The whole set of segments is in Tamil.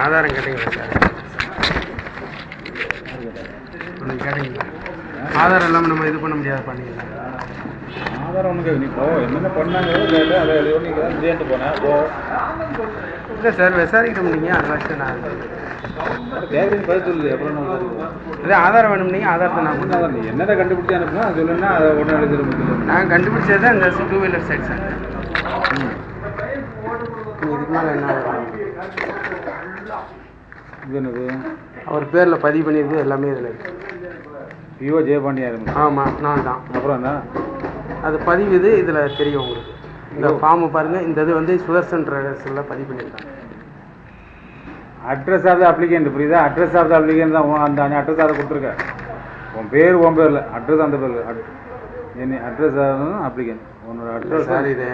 ஆதாரம் கேட்டீங்களா சார்? ஒன்று கேட்டீங்களா? ஆதாரம் இல்லாமல் நம்ம இது பண்ண முடியாது பண்ணிங்களா? ஆதாரம் ஒன்று நீ போ என்னென்ன பண்ணாங்கிறத கேட்டு அதை நீங்கள் தான் விஜயன்ட்டு போனேன் போ. இல்லை சார் விசாரிக்கணும் நீங்கள் அதெல்லாம் சார் நான் கேட்குறீங்க பதில் சொல்லுது அப்புறம் இதே ஆதாரம் வேணும்னீங்க ஆதாரத்தை நான் ஆதாரம் நீ என்னதை கண்டுபிடிச்சி அனுப்புனா அது சொல்லுன்னா அதை உடனே எழுதிட முடியும். நான் கண்டுபிடிச்சது இந்த 2 வீலர் சைட் சார். இதுக்கு மேலே என்ன இது என்னது அவர் பேரில் பதிவு பண்ணியிருக்கு எல்லாமே இதில் இருக்குது. பிஓ ஜெயபாண்டியா இருக்கு. ஆமாம் நான் தான். அப்புறம் என்ன அது பதிவு இது இதில் தெரியும் உங்களுக்கு. இந்த ஃபார்மை பாருங்கள். இந்த இது வந்து சுதர்சன் ட்ரேடர்ஸில் பதிவு பண்ணியிருக்காங்க. அட்ரஸ் ஆஃப் த அப்ளிகேண்ட் புரியுதா? அட்ரஸ் ஆஃப் த அப்ளிகேண்ட் தான் அந்த அட்ரஸ் அதை கொடுத்துருக்கேன். உன் பேரில் அட்ரஸ் அந்த பேரில் என்ன அட்ரஸ் அப்ளிகேண்ட் உன்னோட அட்ரஸ். சார் இது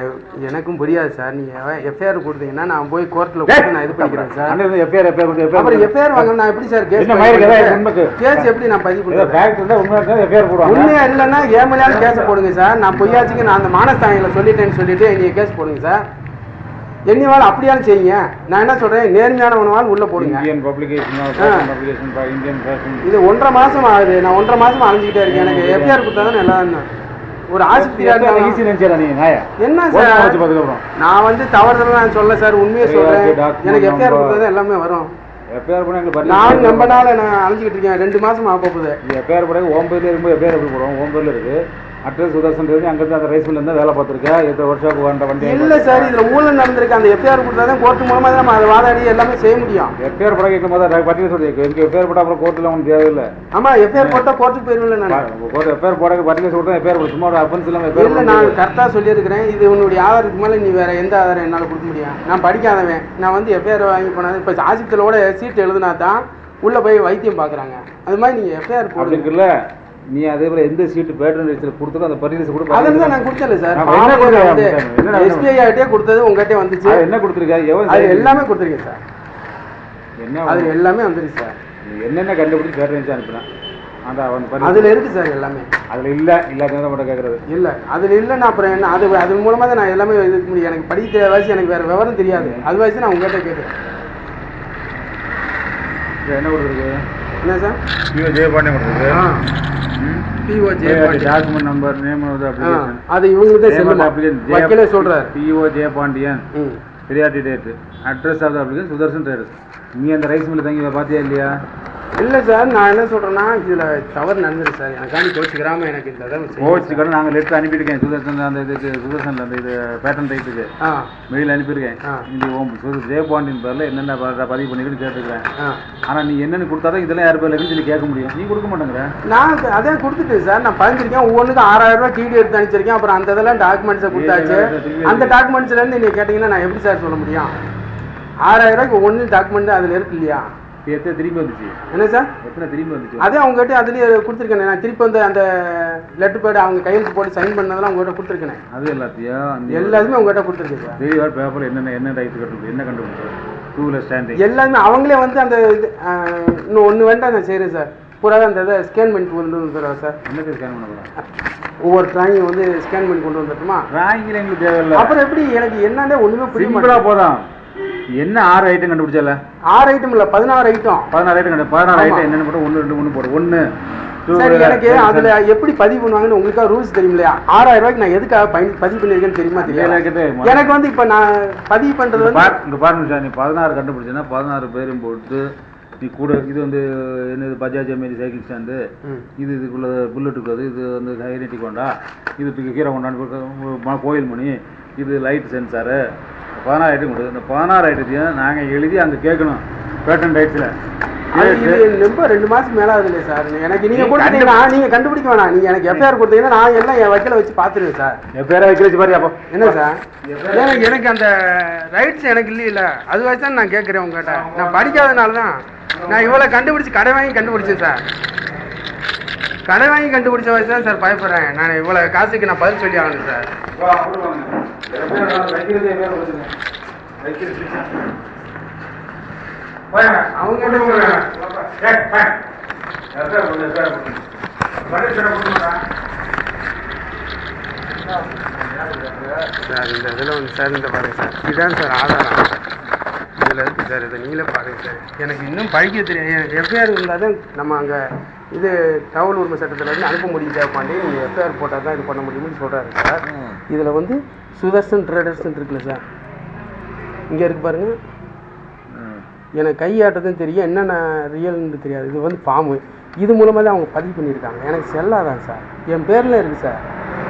எனக்கும் புரியாது சார். நீங்கள் எஃப்ஐஆர் கொடுத்தீங்கன்னா நான் போய் கோர்ட்டில் கொடுத்து நான் இது பண்ணிக்கிறேன் சார். எஃப்ஐஆர் அப்புறம் எஃப்ஐஆர் வாங்க நான் எப்படி சார் கேஸ் எப்படி நான் பதிவு பண்ணுறேன்? உண்மையாக இல்லைன்னா ஏமலையாலும் கேஸை போடுங்க சார். நான் பொய்யாச்சுக்கு நான் அந்த மானஸ்தானியில் சொல்லிட்டேன்னு சொல்லிட்டு நீங்கள் கேஸ் போடுங்க சார். என்னைவாள் அப்படியாலும் செய்யுங்க. நான் என்ன சொல்கிறேன், நேர்மையானவனாலும் உள்ளே போடுங்க. இது 1.5 மாதம் ஆகுது. நான் 1.5 மாதம் அலைஞ்சிக்கிட்டே இருக்கேன். எனக்கு எஃப்ஐஆர் கொடுத்தா தான் நல்லா ஒரு ஆசிரியர் என்ன சார். நான் வந்து தவறுதலாம் நான் சொல்ல சார், உண்மையை சொல்கிறேன். எனக்கு எஃப்ஐஆர் கொடுத்தா எல்லாமே வரும். நான் ரொம்ப நாள் நான் அழைச்சிக்கிட்டு இருக்கேன். 2 மாதம் ஆக போகுது. எஃப்ஐஆர் போட ஓம்பேரில் இருக்கும்போது எஃப்ஐஆர் எப்படி போடுவோம்? ஓம்பேரில் இருக்குது அட்ரஸ் சுதர்சன் அங்கேருந்து அந்த ரைஸ் மில்லேருந்து வேலை பார்த்துருக்கேன். எத்தனை வருஷம் வந்த வண்டி இல்லை சார். இதில் ஊழல் நடந்திருக்கு. அந்த எஃப்ஐஆர் கொடுத்தா தான் கோர்ட்டு மூலமாக தான் நம்ம அதை வாதாடி எல்லாமே செய்ய முடியும். எஃப்ஐஆர் போட கேட்கும் போது பட்டியல் சொல்லியிருக்கு. எனக்கு எஃப்ஐஆர் போட்டால் அப்புறம் கோர்ட்டில் ஒன்றும் தேவையில்லை. ஆமாம் எஃப்ஐஆர் போட்டால் கோர்ட்டுக்கு போயிருவில்லை. நான் எஃப்ஐஆர் போட பட்டியல் சொல்லிட்டு எஃப்ஐஆர் போட சும்மா ஒரு அஃபென்ஸ் இல்லாமல் இல்லை நான் கரெக்டாக சொல்லியிருக்கிறேன். இது உன்னுடைய ஆதாரத்துக்கு மேலே நீ வேறு எந்த ஆதாரம் என்னால் கொடுக்க முடியும்? நான் படிக்காதவன். நான் வந்து எஃப்ஐஆர் வாங்கி போனது இப்போ ஆசிரியர்களோட சீட் எழுதுனா தான் உள்ளே போய் வைத்தியம் பார்க்குறாங்க. அது மாதிரி நீங்கள் எஃப்ஐஆர் போடுறீங்கல்ல. நீ அதே போல எந்த சீட்டு பேட்டர்ன் லிஸ்ட்ல கொடுத்தோ அந்த பர்டிகுலர்ஸ் கூட அதெல்லாம் நான் கொடுத்தல சார். எஸ்பிஐ ஆகிட்டே கொடுத்தது உங்ககிட்ட வந்துச்சு. என்ன கொடுத்துருக்காரு? அது எல்லாமே கொடுத்துருக்கேன் சார். என்ன அது எல்லாமே வந்துருக்கு சார். என்னென்ன கண்டுபிடிச்சி பேட்டர்ன் அனுப்பினா அதில் இருக்குது சார் எல்லாமே. அதில் இல்லை இல்லாத மட்டும் கேட்குறது இல்லை அதில் இல்லைன்னா அப்புறம் என்ன? அது மூலமாக தான் நான் எல்லாமே இது முடியும். எனக்கு படிக்க வயசு எனக்கு வேறு விவரம் தெரியாது. அது வயசு நான் உங்கள்கிட்ட கேட்குறேன். என்ன கொடுத்துருக்கு? என்ன சார்? பிஓ ஜெயபாண்டியன் கொடுத்துருக்கு. PO Jayapandian document number name application அது இவங்களுக்கு தான் செல்லும். அப்ளிகேஷன் வக்கீலே சொல்றாரு. PO Jayapandian priority date address of the application Sudarshan traders. நீ அந்த ரைஸ் மில் தங்கி பார்த்தியா இல்லையா? இல்லை சார். நான் என்ன சொல்கிறேன்னா இதில் தவறு நடந்துரு சார். எனக்காண்டி கோச்சிக்கிறாமல் எனக்கு இந்த கோச்சிக்கிறோம். நாங்கள் லெட்டர் அனுப்பியிருக்கேன் சுதர்சன் அந்த இதுக்கு சுதர்சனில் அந்த இது பேட்டன் ரைட்டுக்கு மெயில் அனுப்பியிருக்கேன். இது ஜெயபாண்டியன் பேரில் என்னென்ன பதிவு பண்ணிருக்குன்னு கேட்டுருக்கேன். ஆனால் நீ என்னென்னு கொடுத்தா தான் இதெல்லாம் யார் பேரில் இருக்குன்னு சொல்லி கேட்க முடியும். நீ கொடுக்க மாட்டேங்கிற. நான் அதே கொடுத்துட்டேன் சார். நான் பதிஞ்சிருக்கேன். ஒவ்வொன்றுக்கும் 6000 ரூபா டிடி எடுத்து அனுப்பிச்சிருக்கேன். அப்புறம் அந்த இதெல்லாம் டாக்குமெண்ட்ஸை கொடுத்தாச்சு. அந்த டாக்குமெண்ட்ஸ்லேருந்து நீங்கள் கேட்டிங்கன்னா நான் எப்படி சார் சொல்ல முடியும்? 6000 ரூபாய்க்கு ஒன்று டாக்குமெண்ட் அதில் இருக்கு இல்லையா? எத்தனை திரும்பி வந்துச்சு? என்ன சார்? எத்தனை திரும்பி வந்துச்சு? அதே அவங்ககிட்ட அதுலேயே கொடுத்துருக்கேன். நான் திருப்பி வந்து அந்த லெட்டர் பேட் அவங்க கையெழுத்து போட்டு சைன் பண்ணதெல்லாம் உங்கள்கிட்ட கொடுத்துருக்கேன். அது எல்லாத்தையும் எல்லாத்துமே உங்கள்கிட்ட கொடுத்துருக்கேன் சார். தெளிவாக பேப்பர் என்ன டைப்பு கட்டுறது என்ன கண்டுபிடிச்சது 2 வீலர் ஸ்டாண்டிங் எல்லாமே அவங்களே வந்து அந்த இன்னும் ஒன்று வேண்டாம் நான் செய்கிறேன் சார். பூரா அந்த இதை ஸ்கேன் பண்ணி கொண்டு வந்துடுறேன் சார். என்னது ஸ்கேன் பண்ண போகிறேன்? ஒவ்வொரு டிராயிங் வந்து ஸ்கேன் பண்ணி கொண்டு வந்துட்டுமா? டிராயிங்கில் எங்களுக்கு தேவையில்லை. அப்புறம் எப்படி எனக்கு என்னன்னே ஒன்றுமே புரிய மாட்டேங்குது. போதும். என்ன 6 ஐட்டம் கண்டுபிடிச்சல? 6 ஐட்டம் இல்லை 16 ஐட்டம். 16 ஐட்டம் 16 ஐட்டம் என்னென்னு போட்டு 1 2 3 போடு 1 சரி. எனக்கு அதில் எப்படி பதிவு பண்ணுவாங்கன்னு உங்களுக்காக ரூல்ஸ் தெரியும் இல்லையா? 6000 ரூபாய்க்கு நான் எதுக்காக பதிவு பண்ணியிருக்கேன்னு தெரியுமா? தெரியும். எனக்கு வந்து இப்போ நான் பதிவு பண்ணுறது வந்து இங்கே பாருங்க சார். நீ 16 கண்டுபிடிச்சேன்னா 16 பேரும் போட்டு நீ கூட இது வந்து என்னது பஜாஜ் மாரி சைக்கிள் ஸ்டாண்டு இது இதுக்குள்ள புல்லட் இருக்குது. இது வந்து ஹைனட்டிக் கொண்டா இது கீரை கொண்டாந்து கோயில் மணி இது லைட் சென்சாரு 16 ஐட்டம் கொடுது. இந்த 16 ஐட்டத்தையும் நாங்கள் எழுதி அங்கே கேட்கணும் பேட்டன் ரைட்ஸில். ரொம்ப 2 மாதம் மேலே ஆகுது இல்லையா சார்? எனக்கு நீங்கள் கொடுத்தீங்கன்னா நீங்கள் கண்டுபிடிக்க வேணாம். நீங்கள் எனக்கு எஃப்ஐஆர் கொடுத்தீங்கன்னா நான் எல்லாம் என் வக்கீலை வச்சு பார்த்துருவேன் சார். எஃப்ஐஆர் வைக்கிற வச்சு பாரு. அப்போ என்ன சார்? எனக்கு அந்த ரைட்ஸ் எனக்கு இல்லையில அது வச்சு தான் நான் கேட்குறேன் உங்கள்கிட்ட. நான் படிக்காதனால தான் நான் இவ்வளோ கண்டுபிடிச்சி கடை வாங்கி கண்டுபிடிச்சேன் சார். கடை வாங்கி கண்டுபிடிச்ச வச்சு தான் சார் பயப்படுறேன். நான் இவ்வளோ காசுக்கு நான் பதில் சொல்லி ஆகணும் சார். அவங்க சார் இந்த இதில் வந்து சார் இந்த பாருங்க சார் இதுதான் சார் ஆதாரம். இதில் இருக்குது சார். இதை நீங்களே பாருங்கள் சார். எனக்கு இன்னும் படிக்க தெரியாது. எஃப்ஐஆர் இருந்தால் தான் நம்ம அங்கே இது தகவல் உரிமை சட்டத்தில் வந்து அனுப்ப முடியும் தேவைப்பாண்டி. நீங்கள் எஃப்ஐஆர் போட்டால் தான் இது பண்ண முடியும்னு சொல்கிறாரு சார். இதில் வந்து சுதர்ஷன் ட்ரேடர்ஸ்ன்னு இருக்குல்ல சார், இங்கே இருக்குது பாருங்கள். எனக்கு கையாட்டதும் தெரியும், என்னென்ன ரியல்னு தெரியாது. இது வந்து ஃபார்மு, இது மூலமாக தான் அவங்க பதிவு பண்ணியிருக்காங்க. எனக்கு செல்லாதான் சார், என் பேரில் இருக்குது சார்,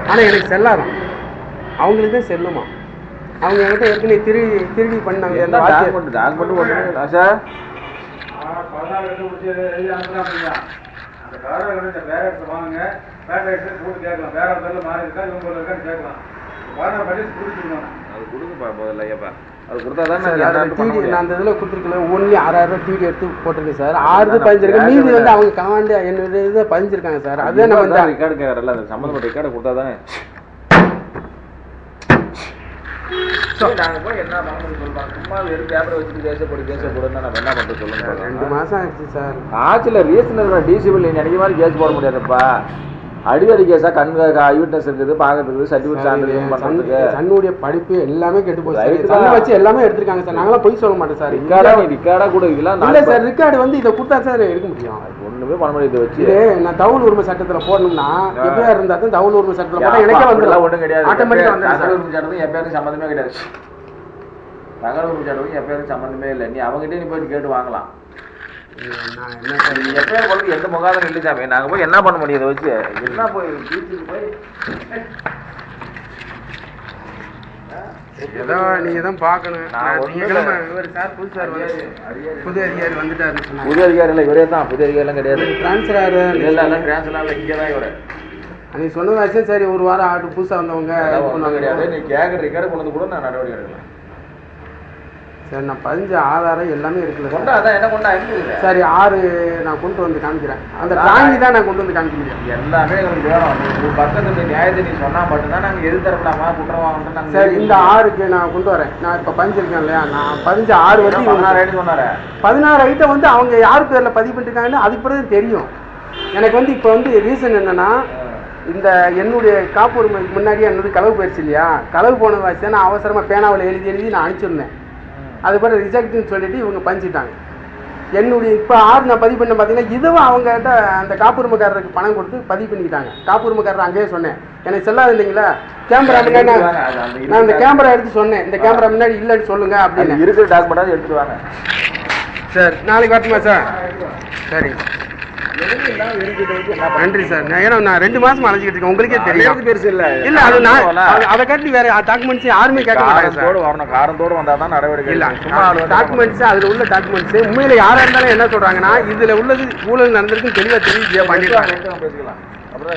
ஆனால் எனக்கு செல்லாதான். அவங்களுக்கு தான் செல்லுமா. அவங்க என்கிட்ட ஏற்கனவே திருடி பண்ணாங்க. நான் அந்த இதில் கொடுத்துருக்கல ஒன்லி 6000 டிடி எடுத்து போட்டிருக்கேன் சார். 6 பதிஞ்சிருக்கேன். மீதி வந்து அவங்க கமாண்டு என்னோட இதை பதிஞ்சிருக்காங்க சார். அதே நம்ம ரெக்கார்டு கேட்கறல, அந்த சம்மந்தப்பட்ட ரெக்கார்டு கொடுத்தா தானே நாங்கள் போய் என்ன பண்ண சொல்லுவாங்க. சும்மா வெறும் பேப்பரை வச்சுட்டு கேஸ் போடுன்னா நம்ம என்ன பண்ணுறது சொல்லுங்க. 2 மாதம் ஆயிடுச்சு சார். ஆட்சியில் ரீசன் டிசிபிள் நினைக்க மாதிரி கேஸ் போட முடியாதுப்பா. அடிக்கடி கேஸா ஐவிட்னஸ் இருக்குது, பார்க்கறதுக்கு சர்டிஃபிகேட் சான்றிதழ் சன்னுடைய படிப்பு எல்லாமே கெட்டு போச்சு. வச்சு எல்லாமே எடுத்துருக்காங்க சார். நாங்களாம் போய் சொல்ல மாட்டோம் சார். ரிக்கார்டா கூட இதெல்லாம் இல்லை சார். ரிக்கார்டு வந்து இதை கொடுத்தா சார் எடுக்க முடியும். ஒண்ணுமே பண்ண முடியாது. இதை வச்சு நான் தகவல் உரிமை சட்டத்தில் போடணும்னா எப்படியா இருந்தா தான் தகவல் உரிமை சட்டத்தில் போட்டால் எனக்கே வந்துடலாம். ஒன்றும் கிடையாது. ஆட்டோமேட்டிக்காக வந்து தகவல் உரிமை சட்டத்துக்கு எப்பயாரும் சம்மந்தமே கிடையாது. தகவல் உரிமை சட்டத்துக்கு எப்பயாரும் சம்மந்தமே இல்லை. நீ அவங்ககிட்ட நீ போயிட்டு கேட்டு வாங்கலாம். நான் என்ன சார் எப்பயாரும் பொழுது எந்த முகாதம் இல்லை சாமி. நாங்கள் போய் என்ன பண்ண முடியும்? இதை வச்சு என்ன போய் பீச்சுக்கு போய் ஏதோ நீங்கள் தான் பார்க்கணும். புது அதிகாரி வந்துட்டாரு. புது அதிகாரி இல்லை, இவரே தான். புது அதிகாரிலாம் கிடையாது. ட்ரான்ஸ்ஃபர் ஆகுது. இல்லை ட்ரான்ஸ்ஃபர் இல்லை, இங்கே தான் இவரு. அன்னைக்கு சொன்னதாச்சும் சரி, ஒரு வாரம் ஆட்டு புதுசாக வந்தவங்க ஒன்றும் கிடையாது. நீ கேட்குற ரெக்கார்டு கொண்டு கூட நான் நடவடிக்கை எடுக்கலாம் சார். நான் பதிஞ்ச ஆதாரம் எல்லாமே இருக்குல்ல கொண்டா. அதான் என்ன கொண்டா இருக்குது. சரி 6 நான் கொண்டு வந்து காமிக்கிறேன். அந்த டிராயிங் தான் நான் கொண்டு வந்து காமிக்க முடியும். எல்லாமே எங்களுக்கு வேணும். பக்கத்துல நியாயத்தை நீ சொன்னா மட்டும்தான் நாங்கள் எது தரப்படாமா குற்றம் வாங்கணும். சரி இந்த 6க்கு நான் கொண்டு வரேன். நான் இப்போ பதிஞ்சிருக்கேன் இல்லையா, நான் பதிஞ்ச 6 வந்து 16 சொன்னாரு. 16 ஐட்டம் வந்து அவங்க யார் பேரில் பதிவு பண்ணிருக்காங்கன்னு அதுக்கு பிறகு தெரியும். எனக்கு வந்து இப்போ வந்து ரீசன் என்னன்னா, இந்த என்னுடைய காப்புரிமைக்கு முன்னாடியே என்னுடைய களவு போயிடுச்சு இல்லையா. களவு போன வச்சு நான் அவசரமாக பேனாவில் எழுதி நான் அனுப்பிச்சிருந்தேன். அது பிறகு ரிஜெக்ட்னு சொல்லிட்டு இவங்க பஞ்சிட்டாங்க. என்னுடைய இப்போ 6 நான் பதிவு பண்ண பார்த்தீங்கன்னா, இதுவும் அவங்ககிட்ட அந்த காப்புரிமைக்காரருக்கு பணம் கொடுத்து பதிவு பண்ணிக்கிட்டாங்க. காப்புரிமைக்காரர் அங்கேயே சொன்னேன், எனக்கு செல்லாது இல்லைங்களா. கேமரா முன்னாடி நான் இந்த கேமரா எடுத்து சொன்னேன், இந்த கேமரா முன்னாடி இல்லைன்னு சொல்லுங்க அப்படின்னு. இருக்கிற டாக்குமெண்ட் எடுத்துட்டு வாங்க சார். நாளைக்கு வரட்டுமா சார்? சரி நன்றி சார். ஏன்னா நான் 2 மாசம் அலைஞ்சிக்கிட்டு இருக்கேன். உங்களுக்கே தெரியும். பெருசு இல்லை. இல்லை அது நான் அதை காட்டி வேற டாக்குமெண்ட்ஸ் யாருமே கேட்க மாட்டாங்க சார். வரணும், காரணத்தோடு வந்தால் தான் நடவடிக்கை. இல்லை டாக்குமெண்ட்ஸ் அதில் உள்ள டாக்குமெண்ட்ஸ் உண்மையில யாராக இருந்தாலும் என்ன சொல்றாங்கன்னா, இதில் உள்ளது ஊழல் நடந்திருக்குன்னு தெளிவாக தெரிஞ்சு பண்ணிடுறாங்க. பேசிக்கலாம். அப்புறம்